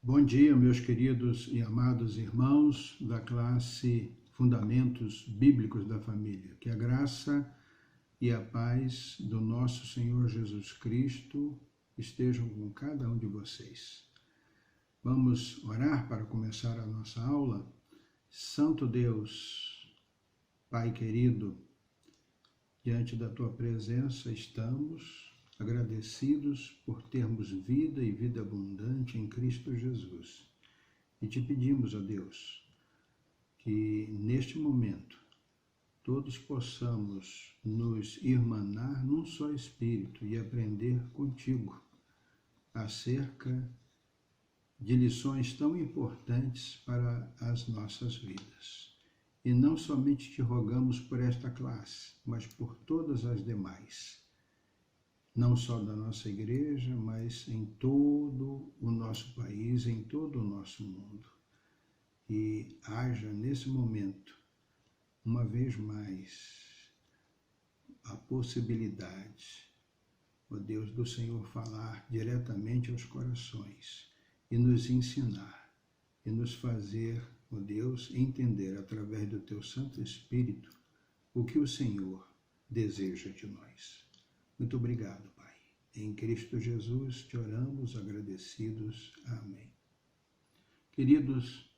Bom dia, meus queridos e amados irmãos da classe Fundamentos Bíblicos da Família. Que a graça e a paz do nosso Senhor Jesus Cristo estejam com cada um de vocês. Vamos orar para começar a nossa aula? Santo Deus, Pai querido, diante da Tua presença estamos agradecidos por termos vida e vida abundante em Cristo Jesus. E te pedimos, ó Deus, que neste momento todos possamos nos irmanar num só Espírito e aprender contigo acerca de lições tão importantes para as nossas vidas. E não somente te rogamos por esta classe, mas por todas as demais, não só da nossa igreja, mas em todo o nosso país, em todo o nosso mundo. E haja nesse momento, uma vez mais, a possibilidade, ó Deus, do Senhor falar diretamente aos corações e nos ensinar e nos fazer, ó Deus, entender através do Teu Santo Espírito o que o Senhor deseja de nós. Muito obrigado, Pai. Em Cristo Jesus te oramos agradecidos. Amém. Queridos,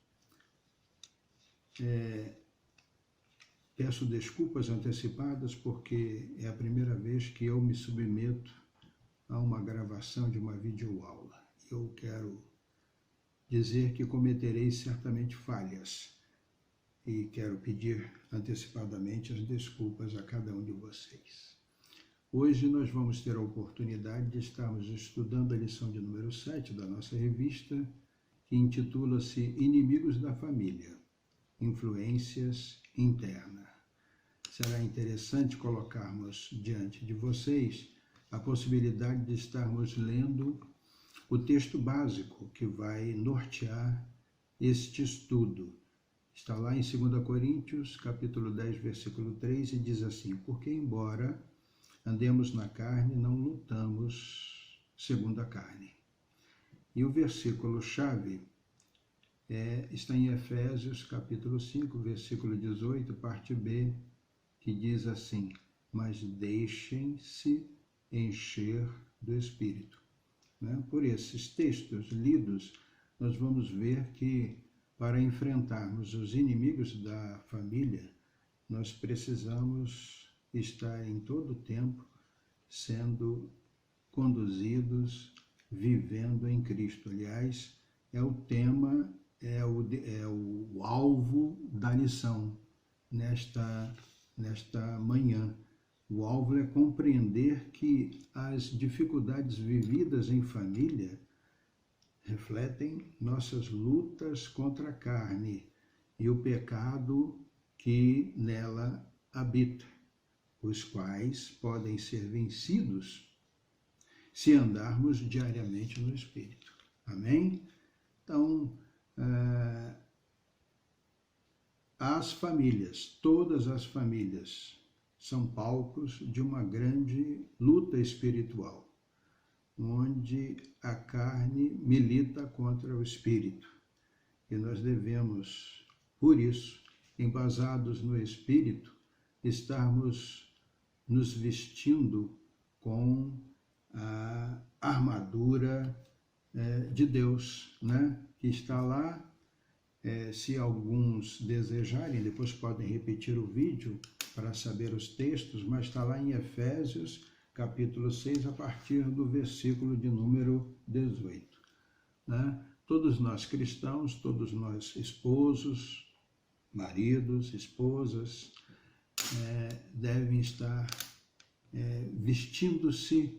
peço desculpas antecipadas porque é a primeira vez que eu me submeto a uma gravação de uma videoaula. Eu quero dizer que cometerei certamente falhas e quero pedir antecipadamente as desculpas a cada um de vocês. Hoje nós vamos ter a oportunidade de estarmos estudando a lição de número 7 da nossa revista, que intitula-se Inimigos da Família, Influências Internas. Será interessante colocarmos diante de vocês a possibilidade de estarmos lendo o texto básico que vai nortear este estudo. Está lá em 2 Coríntios, capítulo 10, versículo 3, e diz assim: porque embora andemos na carne, não lutamos segundo a carne. E o versículo-chave está em Efésios, capítulo 5, versículo 18, parte B, que diz assim: mas deixem-se encher do Espírito. Por esses textos lidos, nós vamos ver que para enfrentarmos os inimigos da família, nós precisamos estar em todo o tempo sendo conduzidos, vivendo em Cristo. Aliás, é o tema, é o alvo da lição nesta manhã. O alvo é compreender que as dificuldades vividas em família refletem nossas lutas contra a carne e o pecado que nela habita, os quais podem ser vencidos se andarmos diariamente no Espírito. Amém? Então, as famílias, todas as famílias, são palcos de uma grande luta espiritual, onde a carne milita contra o Espírito. E nós devemos, por isso, embasados no Espírito, estarmos nos vestindo com a armadura de Deus, que está lá. Se alguns desejarem, depois podem repetir o vídeo para saber os textos, mas está lá em Efésios, capítulo 6, a partir do versículo de número 18. Todos nós cristãos, todos nós esposos, maridos, esposas, devem estar vestindo-se,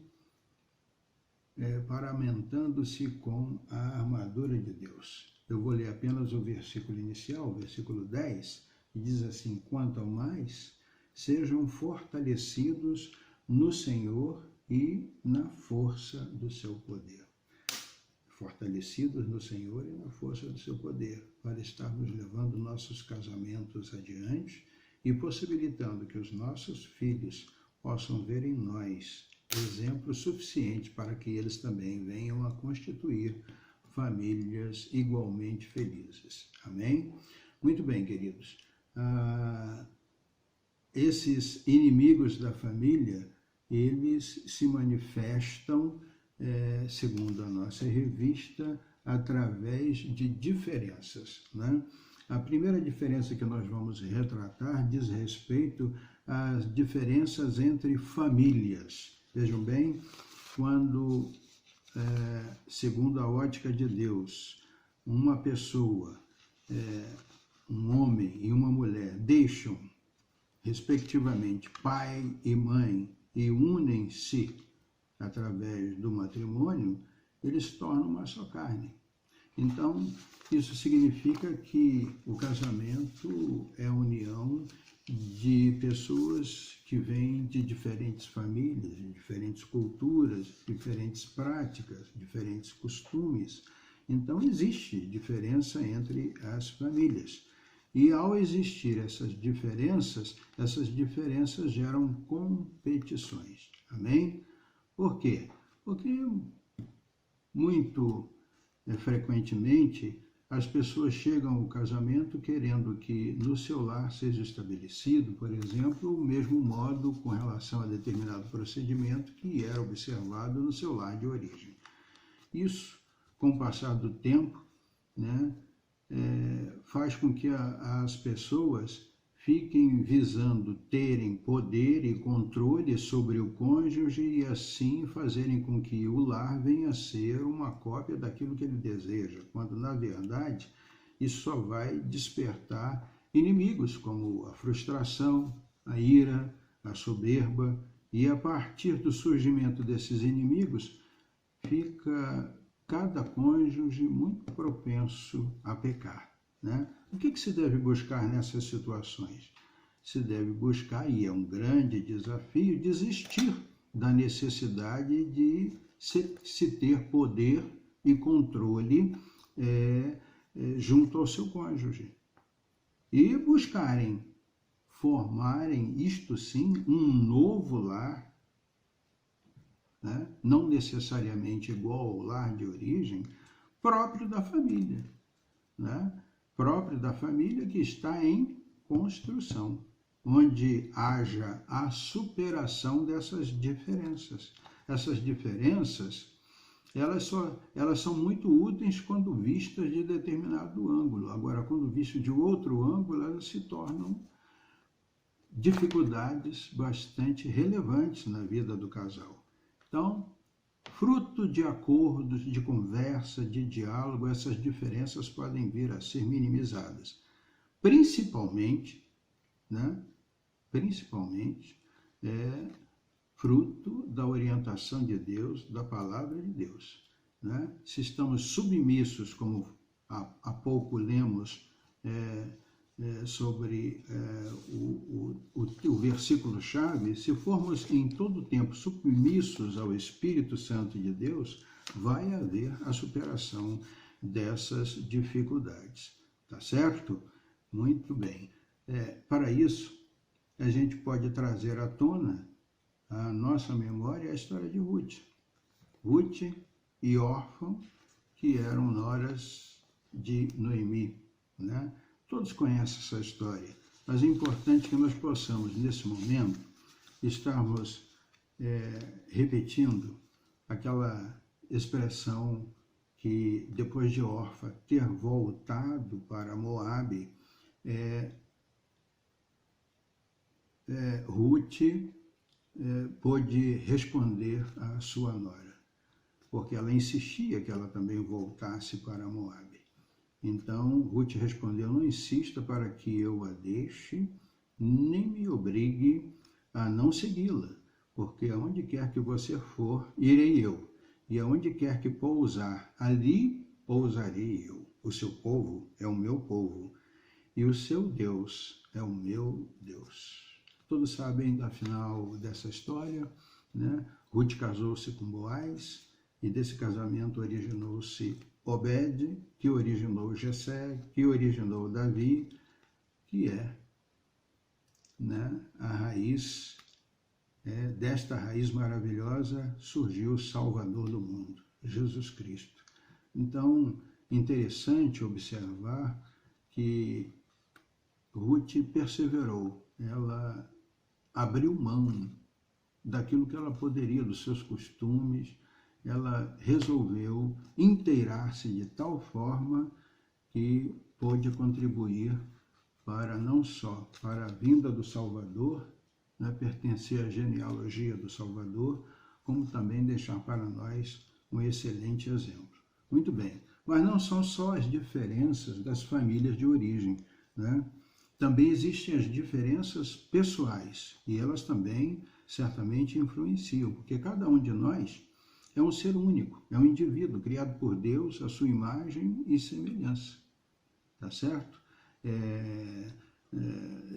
paramentando-se com a armadura de Deus. Eu vou ler apenas o versículo inicial, o versículo 10, que diz assim: quanto ao mais, sejam fortalecidos no Senhor e na força do seu poder. Fortalecidos no Senhor e na força do seu poder, para estarmos levando nossos casamentos adiante e possibilitando que os nossos filhos possam ver em nós exemplo suficiente para que eles também venham a constituir famílias igualmente felizes. Amém? Muito bem, queridos. Esses inimigos da família, eles se manifestam, segundo a nossa revista, através de diferenças, né? A primeira diferença que nós vamos retratar diz respeito às diferenças entre famílias. Vejam bem, quando, segundo a ótica de Deus, uma pessoa, um homem e uma mulher, deixam, respectivamente, pai e mãe e unem-se através do matrimônio, eles tornam uma só carne. Então, isso significa que o casamento é a união de pessoas que vêm de diferentes famílias, de diferentes culturas, diferentes práticas, diferentes costumes. Então, existe diferença entre as famílias. E ao existir essas diferenças geram competições. Amém? Por quê? Porque muito frequentemente as pessoas chegam ao casamento querendo que no seu lar seja estabelecido, por exemplo, o mesmo modo com relação a determinado procedimento que era observado no seu lar de origem. Isso, com o passar do tempo, né, faz com que as pessoas fiquem visando terem poder e controle sobre o cônjuge e assim fazerem com que o lar venha a ser uma cópia daquilo que ele deseja, quando na verdade isso só vai despertar inimigos como a frustração, a ira, a soberba, e a partir do surgimento desses inimigos fica cada cônjuge muito propenso a pecar, né? O que se deve buscar nessas situações? Se deve buscar, e é um grande desafio, desistir da necessidade de se ter poder e controle junto ao seu cônjuge. E buscarem formarem, isto sim, um novo lar, né? Não necessariamente igual ao lar de origem, próprio da família, né? Próprio da família que está em construção, onde haja a superação dessas diferenças. Essas diferenças, elas são muito úteis quando vistas de determinado ângulo. Agora, quando vistas de outro ângulo, elas se tornam dificuldades bastante relevantes na vida do casal. Então, fruto de acordos, de conversa, de diálogo, essas diferenças podem vir a ser minimizadas. Principalmente, né? Principalmente, fruto da orientação de Deus, da palavra de Deus, né? Se estamos submissos, como há pouco lemos sobre o versículo-chave, se formos em todo tempo submissos ao Espírito Santo de Deus, vai haver a superação dessas dificuldades. Tá certo? Muito bem. Para isso, a gente pode trazer à tona a nossa memória a história de Ruth. Ruth e Orfa, que eram noras de Noemi, né? Todos conhecem essa história, mas é importante que nós possamos, nesse momento, estarmos repetindo aquela expressão que, depois de Orfa ter voltado para Moabe, Ruth pôde responder à sua nora, porque ela insistia que ela também voltasse para Moabe. Então, Ruth respondeu: não insista para que eu a deixe, nem me obrigue a não segui-la, porque aonde quer que você for, irei eu, e aonde quer que pousar, ali pousarei eu. O seu povo é o meu povo, e o seu Deus é o meu Deus. Todos sabem da final dessa história, né? Ruth casou-se com Boaz, e desse casamento originou-se Obed, que originou Jessé, que originou Davi, que é, né, a raiz, desta raiz maravilhosa surgiu o Salvador do mundo, Jesus Cristo. Então, interessante observar que Ruth perseverou, ela abriu mão daquilo que ela poderia, dos seus costumes, ela resolveu inteirar-se de tal forma que pôde contribuir para não só para a vinda do Salvador, né, pertencer à genealogia do Salvador, como também deixar para nós um excelente exemplo. Muito bem, mas não são só as diferenças das famílias de origem, né? Também existem as diferenças pessoais, e elas também certamente influenciam, porque cada um de nós é um ser único, é um indivíduo criado por Deus, à sua imagem e semelhança, tá certo?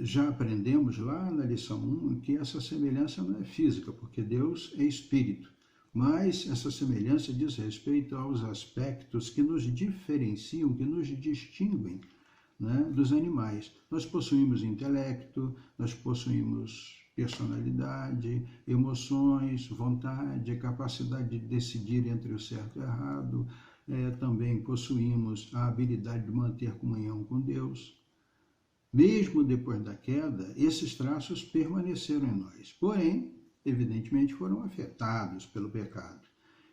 Já aprendemos lá na lição 1 que essa semelhança não é física, porque Deus é espírito, mas essa semelhança diz respeito aos aspectos que nos diferenciam, que nos distinguem, né, dos animais. Nós possuímos intelecto, nós possuímos personalidade, emoções, vontade, capacidade de decidir entre o certo e o errado, também possuímos a habilidade de manter comunhão com Deus. Mesmo depois da queda, esses traços permaneceram em nós, porém, evidentemente, foram afetados pelo pecado,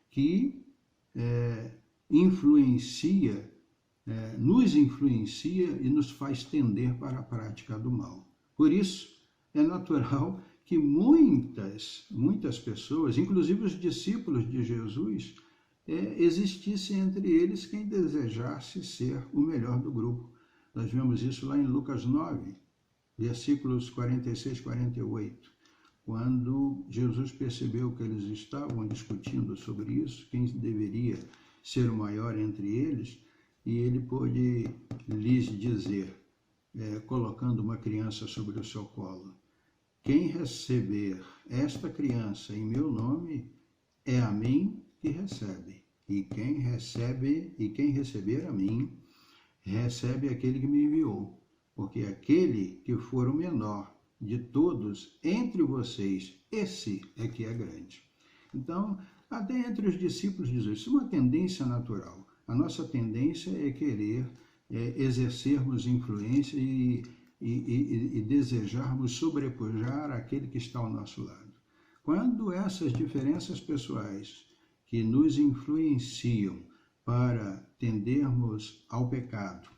que nos influencia e nos faz tender para a prática do mal. Por isso, é natural que muitas pessoas, inclusive os discípulos de Jesus, existisse entre eles quem desejasse ser o melhor do grupo. Nós vemos isso lá em Lucas 9, versículos 46 e 48, quando Jesus percebeu que eles estavam discutindo sobre isso, quem deveria ser o maior entre eles, e ele pôde lhes dizer, colocando uma criança sobre o seu colo: quem receber esta criança em meu nome, é a mim que recebe. E quem receber a mim, recebe aquele que me enviou. Porque aquele que for o menor de todos entre vocês, esse é que é grande. Então, até entre os discípulos de Jesus, isso é uma tendência natural. A nossa tendência é querer exercermos influência e desejarmos sobrepujar aquele que está ao nosso lado. Quando essas diferenças pessoais que nos influenciam para tendermos ao pecado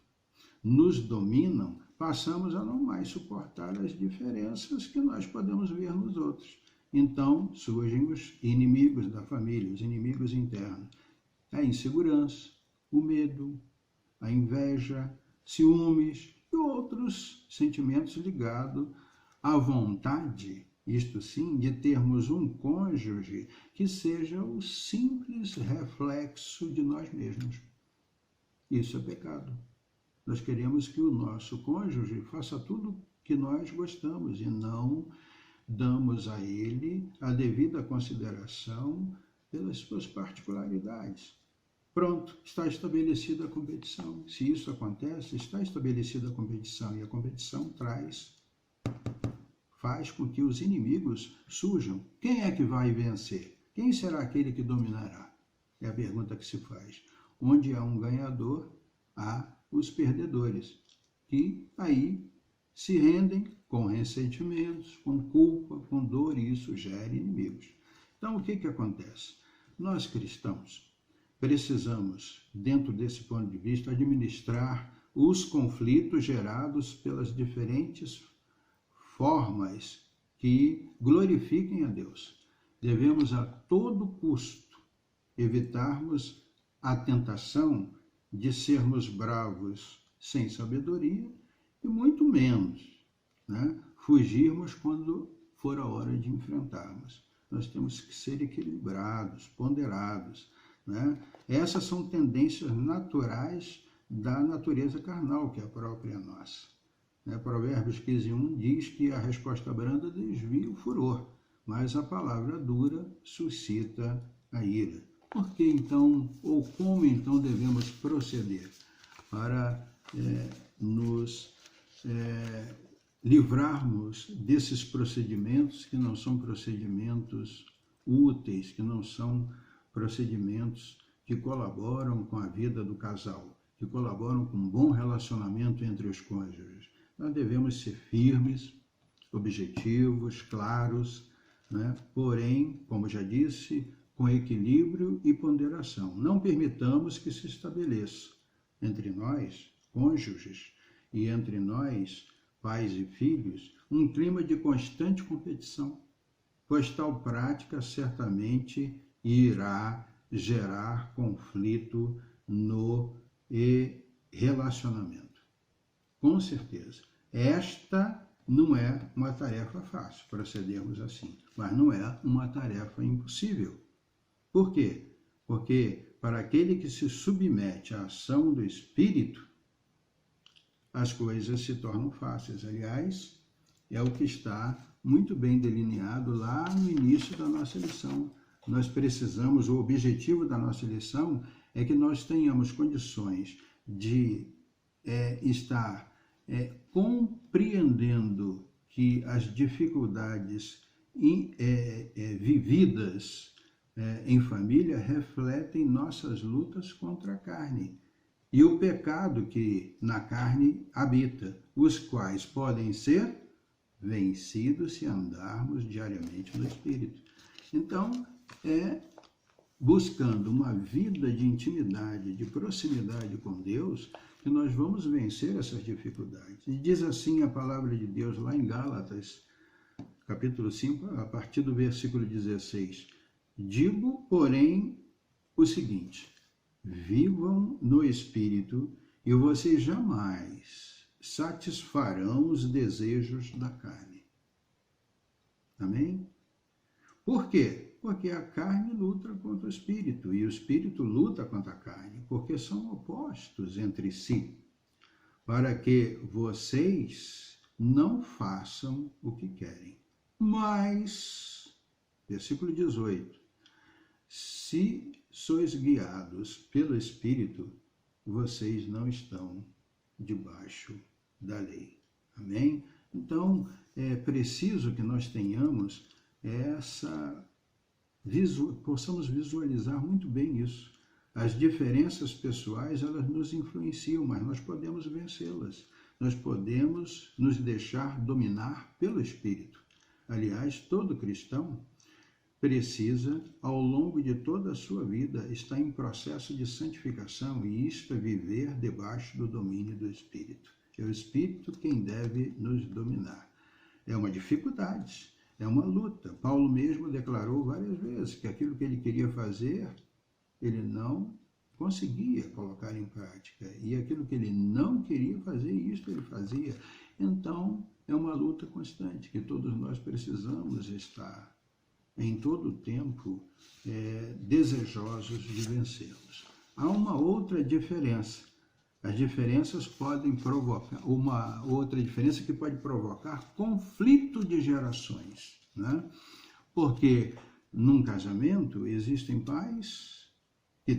nos dominam, passamos a não mais suportar as diferenças que nós podemos ver nos outros. Então surgem os inimigos da família, os inimigos internos. A insegurança, o medo, a inveja, ciúmes e outros sentimentos ligados à vontade, isto sim, de termos um cônjuge que seja o simples reflexo de nós mesmos. Isso é pecado. Nós queremos que o nosso cônjuge faça tudo que nós gostamos e não damos a ele a devida consideração pelas suas particularidades. Pronto, está estabelecida a competição. Se isso acontece, está estabelecida a competição, e a competição faz com que os inimigos surjam. Quem é que vai vencer? Quem será aquele que dominará? É a pergunta que se faz. Onde há um ganhador, há os perdedores, que aí se rendem com ressentimentos, com culpa, com dor, e isso gera inimigos. Então, o que acontece? Nós cristãos precisamos, dentro desse ponto de vista, administrar os conflitos gerados pelas diferentes formas que glorifiquem a Deus. Devemos a todo custo evitarmos a tentação de sermos bravos sem sabedoria e muito menos, né, fugirmos quando for a hora de enfrentarmos. Nós temos que ser equilibrados, ponderados, né? Essas são tendências naturais da natureza carnal, que é a própria nossa. Provérbios 15:1 diz que a resposta branda desvia o furor, mas a palavra dura suscita a ira. Por que então, ou como então devemos proceder para nos livrarmos desses procedimentos que não são procedimentos úteis, que não são procedimentos que colaboram com a vida do casal, que colaboram com um bom relacionamento entre os cônjuges. Nós devemos ser firmes, objetivos, claros, né? Porém, como já disse, com equilíbrio e ponderação. Não permitamos que se estabeleça entre nós, cônjuges, e entre nós, pais e filhos, um clima de constante competição, pois tal prática certamente irá gerar conflito no relacionamento. Com certeza. Esta não é uma tarefa fácil, procedermos assim, mas não é uma tarefa impossível. Por quê? Porque para aquele que se submete à ação do Espírito, as coisas se tornam fáceis. Aliás, é o que está muito bem delineado lá no início da nossa lição. Nós precisamos, o objetivo da nossa lição é que nós tenhamos condições de estar compreendendo que as dificuldades vividas em família refletem nossas lutas contra a carne e o pecado que na carne habita, os quais podem ser vencidos se andarmos diariamente no Espírito. Então, buscando uma vida de intimidade, de proximidade com Deus, que nós vamos vencer essas dificuldades. E diz assim a palavra de Deus lá em Gálatas, capítulo 5, a partir do versículo 16. Digo, porém, o seguinte: vivam no Espírito e vocês jamais satisfarão os desejos da carne. Amém? Por quê? Porque a carne luta contra o Espírito e o Espírito luta contra a carne, porque são opostos entre si, para que vocês não façam o que querem. Mas, versículo 18, se sois guiados pelo Espírito, vocês não estão debaixo da lei. Amém? Então, é preciso que nós tenhamos possamos visualizar muito bem isso. As diferenças pessoais, elas nos influenciam, mas nós podemos vencê-las. Nós podemos nos deixar dominar pelo Espírito. Aliás, todo cristão precisa, ao longo de toda a sua vida, estar em processo de santificação, e isto é viver debaixo do domínio do Espírito. É o Espírito quem deve nos dominar. É uma dificuldade, é uma luta. Paulo mesmo declarou várias vezes que aquilo que ele queria fazer, ele não conseguia colocar em prática. E aquilo que ele não queria fazer, isso ele fazia. Então, é uma luta constante, que todos nós precisamos estar em todo o tempo desejosos de vencê-los. Há uma outra diferença. As diferenças podem provocar, uma outra diferença que pode provocar conflito de gerações, né? Porque num casamento existem pais que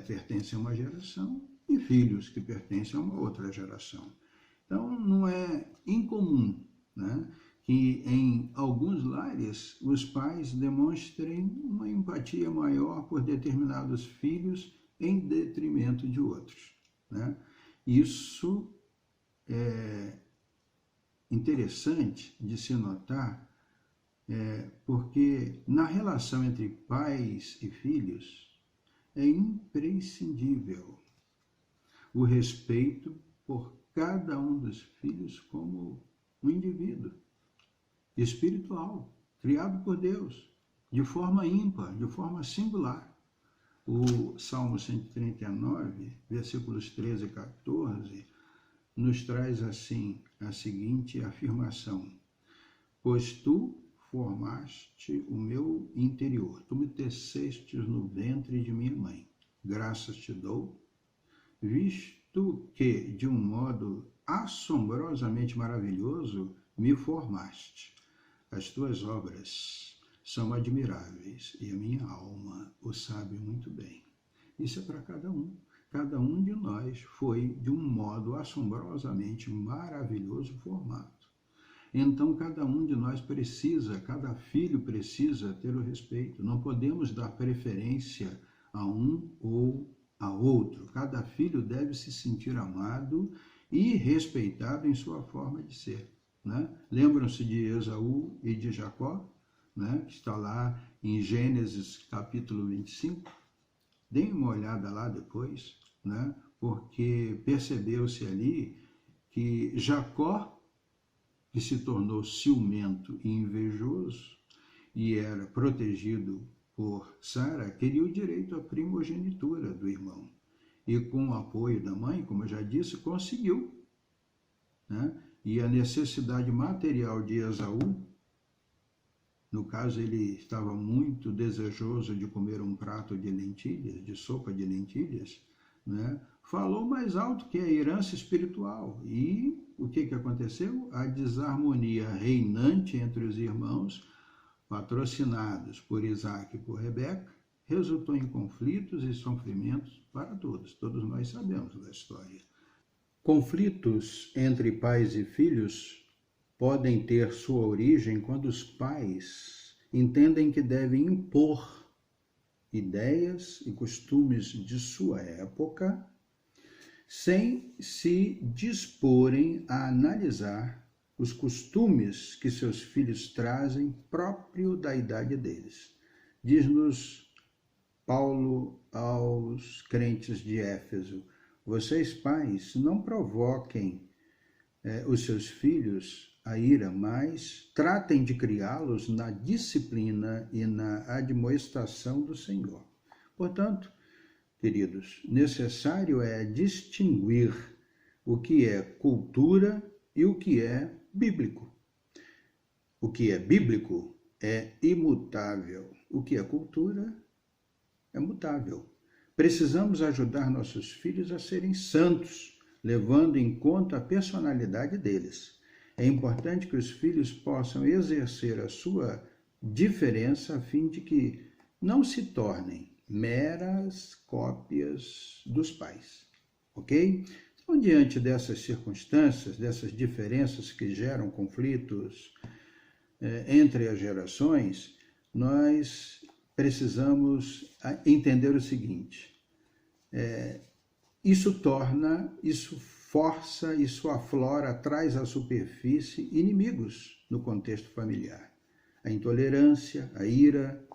pertencem a uma geração e filhos que pertencem a uma outra geração. Então não é incomum, né, que em alguns lares os pais demonstrem uma empatia maior por determinados filhos em detrimento de outros, né? Isso é interessante de se notar, porque na relação entre pais e filhos é imprescindível o respeito por cada um dos filhos como um indivíduo espiritual, criado por Deus, de forma ímpar, de forma singular. O Salmo 139, versículos 13 e 14, nos traz assim a seguinte afirmação: pois tu formaste o meu interior, tu me tecestes no ventre de minha mãe. Graças te dou, visto que de um modo assombrosamente maravilhoso me formaste. As tuas obras são admiráveis e a minha alma o sabe muito bem. Isso é para cada um. Cada um de nós foi de um modo assombrosamente maravilhoso formado. Então, cada um de nós precisa, cada filho precisa ter o respeito. Não podemos dar preferência a um ou a outro. Cada filho deve se sentir amado e respeitado em sua forma de ser, né? Lembram-se de Esaú e de Jacó, né? Que está lá em Gênesis capítulo 25. Deem uma olhada lá depois, né? Porque percebeu-se ali que Jacó, que se tornou ciumento e invejoso e era protegido por Sara, queria o direito à primogenitura do irmão. E com o apoio da mãe, como eu já disse, conseguiu, né? E a necessidade material de Esaú, no caso ele estava muito desejoso de comer um prato de lentilhas, de sopa de lentilhas, né? Falou mais alto que a herança espiritual. E o que aconteceu? A desarmonia reinante entre os irmãos, patrocinados por Isaac e por Rebeca, resultou em conflitos e sofrimentos para todos. Todos nós sabemos da história. Conflitos entre pais e filhos podem ter sua origem quando os pais entendem que devem impor ideias e costumes de sua época sem se disporem a analisar os costumes que seus filhos trazem próprio da idade deles. Diz-nos Paulo aos crentes de Éfeso: vocês, pais, não provoquem os seus filhos a ira, mas tratem de criá-los na disciplina e na admoestação do Senhor. Portanto, queridos, necessário é distinguir o que é cultura e o que é bíblico. O que é bíblico é imutável. O que é cultura é mutável. Precisamos ajudar nossos filhos a serem santos, levando em conta a personalidade deles. É importante que os filhos possam exercer a sua diferença a fim de que não se tornem meras cópias dos pais, ok? Então, diante dessas circunstâncias, dessas diferenças que geram conflitos entre as gerações, nós precisamos entender o seguinte: isso força, isso aflora, traz à superfície inimigos no contexto familiar. A intolerância, a ira,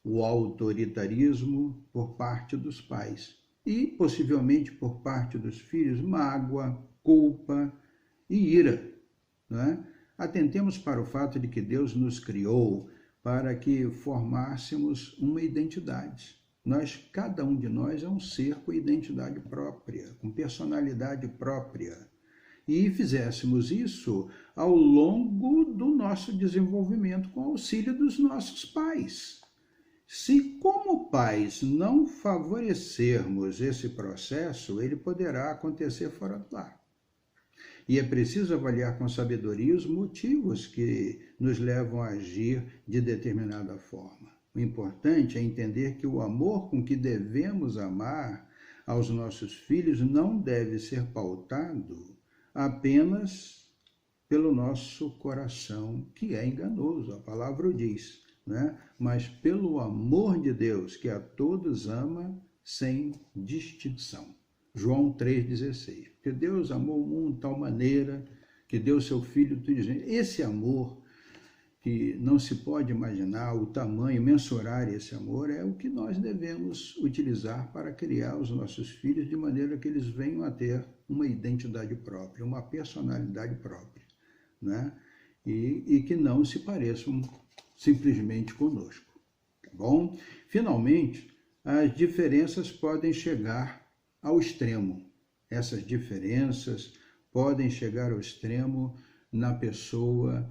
o autoritarismo por parte dos pais e, possivelmente, por parte dos filhos, mágoa, culpa e ira, não é? Atentemos para o fato de que Deus nos criou para que formássemos uma identidade. Cada um de nós é um ser com identidade própria, com personalidade própria. E fizéssemos isso ao longo do nosso desenvolvimento com o auxílio dos nossos pais. Se, como pais, não favorecermos esse processo, ele poderá acontecer fora do lar. E é preciso avaliar com sabedoria os motivos que nos levam a agir de determinada forma. O importante é entender que o amor com que devemos amar aos nossos filhos não deve ser pautado apenas pelo nosso coração, que é enganoso, a palavra o diz, né? Mas pelo amor de Deus, que a todos ama sem distinção. João 3,16. Porque Deus amou o mundo de tal maneira que deu seu Filho unigênito. Esse amor, que não se pode imaginar o tamanho, mensurar esse amor, é o que nós devemos utilizar para criar os nossos filhos de maneira que eles venham a ter uma identidade própria, uma personalidade própria, né? E que não se pareçam simplesmente conosco, tá bom? Finalmente, as diferenças podem chegar ao extremo. Essas diferenças podem chegar ao extremo na pessoa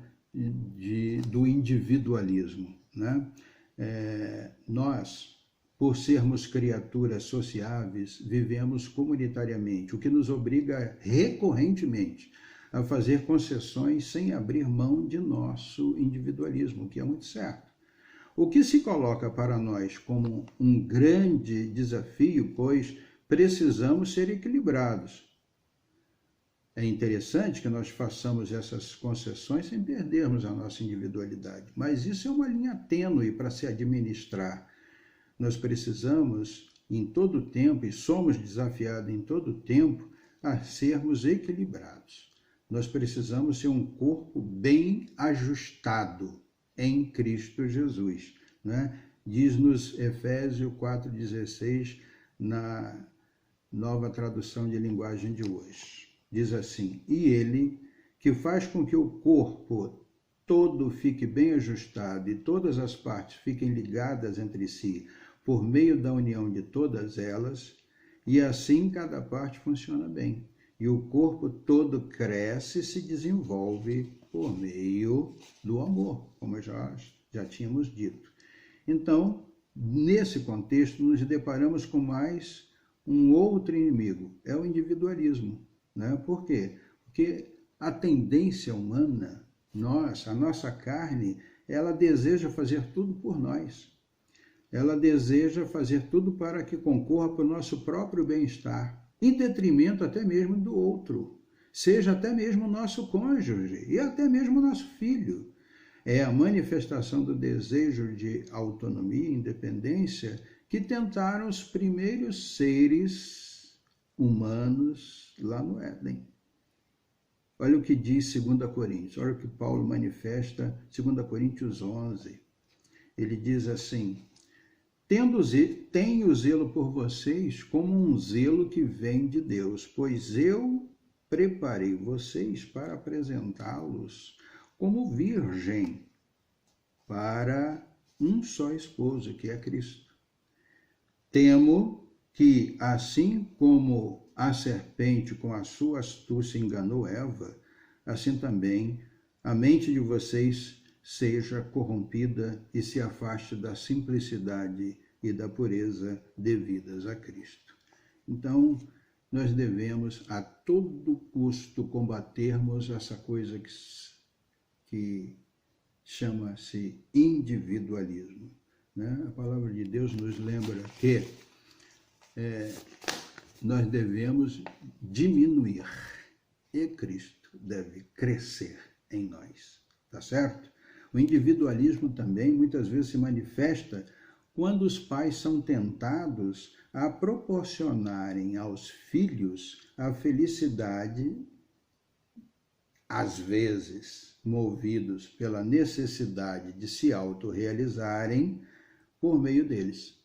do individualismo, né? Nós, por sermos criaturas sociáveis, vivemos comunitariamente, o que nos obriga recorrentemente a fazer concessões sem abrir mão de nosso individualismo, o que é muito certo. O que se coloca para nós como um grande desafio, pois precisamos ser equilibrados. É interessante que nós façamos essas concessões sem perdermos a nossa individualidade, mas isso é uma linha tênue para se administrar, nós precisamos, em todo tempo, e somos desafiados em todo tempo, a sermos equilibrados. Nós precisamos ser um corpo bem ajustado em Cristo Jesus, né? Diz-nos Efésios 4,16, na nova tradução de linguagem de hoje. Diz assim: e ele, que faz com que o corpo todo fique bem ajustado e todas as partes fiquem ligadas entre si por meio da união de todas elas, e assim cada parte funciona bem. E o corpo todo cresce e se desenvolve por meio do amor, como já tínhamos dito. Então, nesse contexto, nos deparamos com mais um outro inimigo, é o individualismo, né? Por quê? Porque a tendência humana, a nossa carne, ela deseja fazer tudo por nós. Ela deseja fazer tudo para que concorra para o nosso próprio bem-estar, em detrimento até mesmo do outro, seja até mesmo o nosso cônjuge e até mesmo o nosso filho. É a manifestação do desejo de autonomia e independência que tentaram os primeiros seres humanos lá no Éden. Olha o que diz 2 Coríntios, olha o que Paulo manifesta, 2 Coríntios 11. Ele diz assim: tenho zelo por vocês como um zelo que vem de Deus, pois eu preparei vocês para apresentá-los como virgem para um só esposo, que é Cristo. Temo que, assim como a serpente com a sua astúcia enganou Eva, assim também a mente de vocês seja corrompida e se afaste da simplicidade e da pureza devidas a Cristo. Então, nós devemos a todo custo combatermos essa coisa que chama-se individualismo, né? A palavra de Deus nos lembra que nós devemos diminuir e Cristo deve crescer em nós, tá certo? O individualismo também muitas vezes se manifesta quando os pais são tentados a proporcionarem aos filhos a felicidade, às vezes movidos pela necessidade de se autorrealizarem por meio deles.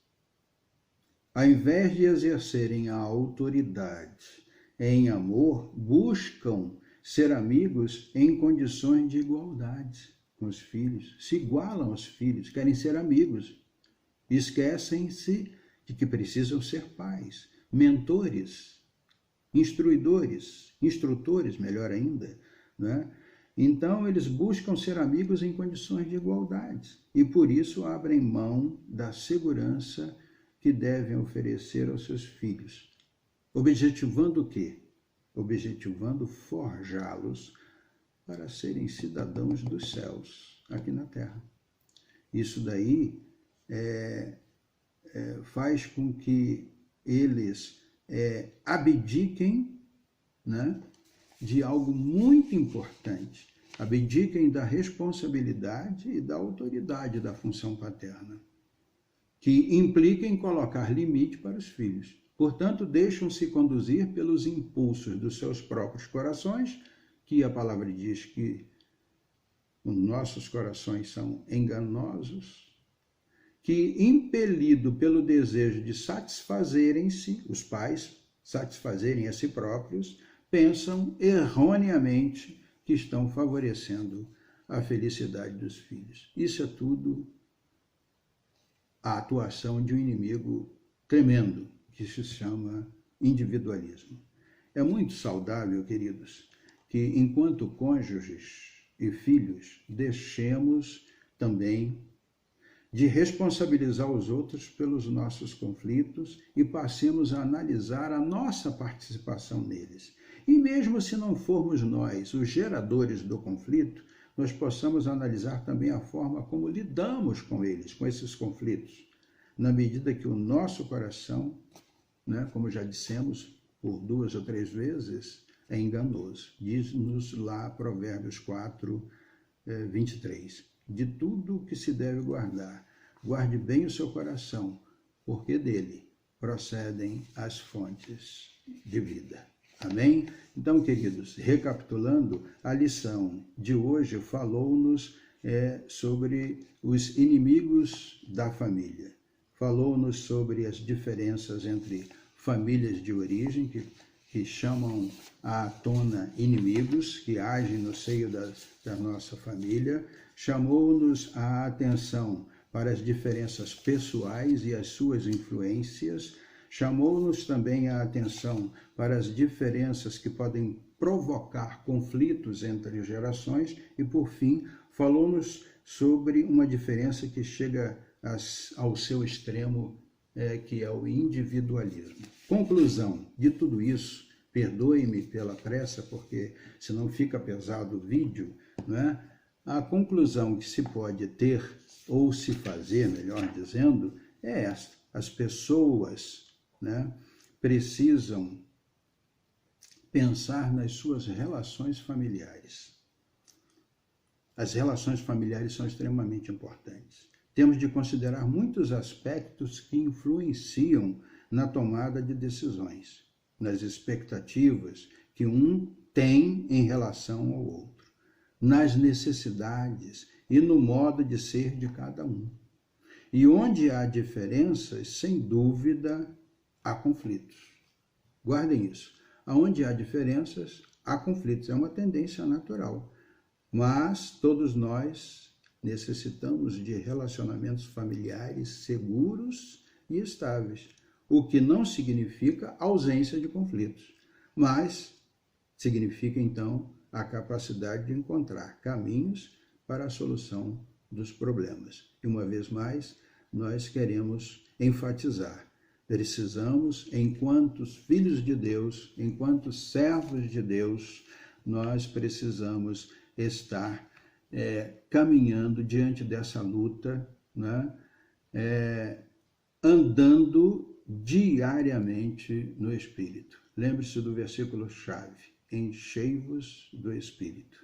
Ao invés de exercerem a autoridade em amor, buscam ser amigos em condições de igualdade com os filhos, se igualam aos filhos, querem ser amigos, esquecem-se de que precisam ser pais, mentores, instrutores, melhor ainda, né? Então, eles buscam ser amigos em condições de igualdade e, por isso, abrem mão da segurança que devem oferecer aos seus filhos. Objetivando o quê? Objetivando forjá-los para serem cidadãos dos céus, aqui na terra. Isso daí faz com que eles abdiquem, né, de algo muito importante, abdiquem da responsabilidade e da autoridade da função paterna, que implica em colocar limite para os filhos. Portanto, deixam-se conduzir pelos impulsos dos seus próprios corações, que a palavra diz que os nossos corações são enganosos, que, impelido pelo desejo de satisfazerem-se, os pais satisfazerem a si próprios, pensam erroneamente que estão favorecendo a felicidade dos filhos. Isso é tudo a atuação de um inimigo tremendo, que se chama individualismo. É muito saudável, queridos, que enquanto cônjuges e filhos, deixemos também de responsabilizar os outros pelos nossos conflitos e passemos a analisar a nossa participação neles. E mesmo se não formos nós os geradores do conflito, nós possamos analisar também a forma como lidamos com eles, com esses conflitos, na medida que o nosso coração, né, como já dissemos por 2 ou 3 vezes, é enganoso. Diz-nos lá Provérbios 4, 23. De tudo que se deve guardar, guarde bem o seu coração, porque dele procedem as fontes de vida. Amém? Então, queridos, recapitulando, a lição de hoje falou-nos sobre os inimigos da família. Falou-nos sobre as diferenças entre famílias de origem, que chamam à tona inimigos, que agem no seio da nossa família. Chamou-nos a atenção para as diferenças pessoais e as suas influências. Chamou-nos também a atenção para as diferenças que podem provocar conflitos entre gerações e, por fim, falou-nos sobre uma diferença que chega ao seu extremo, que é o individualismo. Conclusão de tudo isso, perdoe-me pela pressa, porque senão fica pesado o vídeo, não é? A conclusão que se pode ter, ou se fazer, melhor dizendo, é esta: as pessoas, né, precisam pensar nas suas relações familiares. As relações familiares são extremamente importantes. Temos de considerar muitos aspectos que influenciam na tomada de decisões, nas expectativas que um tem em relação ao outro, nas necessidades e no modo de ser de cada um. E onde há diferenças, sem dúvida, há conflitos. Guardem isso. Onde há diferenças, há conflitos. É uma tendência natural. Mas todos nós necessitamos de relacionamentos familiares seguros e estáveis, o que não significa ausência de conflitos, mas significa, então, a capacidade de encontrar caminhos para a solução dos problemas. E, uma vez mais, nós queremos enfatizar: precisamos, enquanto filhos de Deus, enquanto servos de Deus, nós precisamos estar caminhando diante dessa luta, né? Andando diariamente no Espírito. Lembre-se do versículo-chave: enchei-vos do Espírito.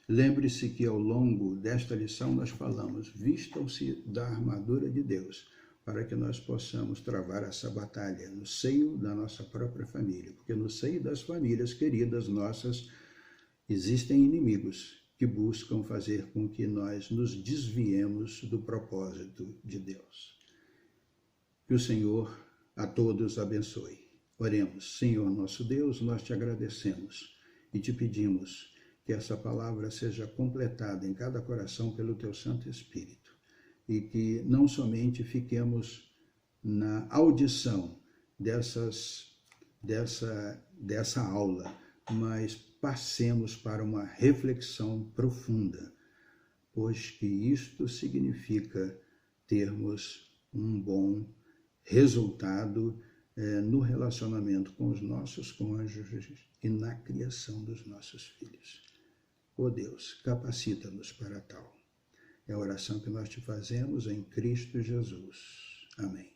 Lembre-se que ao longo desta lição nós falamos: vistam-se da armadura de Deus, para que nós possamos travar essa batalha no seio da nossa própria família, porque no seio das famílias queridas nossas existem inimigos que buscam fazer com que nós nos desviemos do propósito de Deus. Que o Senhor a todos abençoe. Oremos. Senhor nosso Deus, nós te agradecemos e te pedimos que essa palavra seja completada em cada coração pelo teu Santo Espírito, e que não somente fiquemos na audição dessa aula, mas passemos para uma reflexão profunda, pois que isto significa termos um bom resultado no relacionamento com os nossos cônjuges e na criação dos nossos filhos. Ó Deus, capacita-nos para tal. É a oração que nós te fazemos em Cristo Jesus. Amém.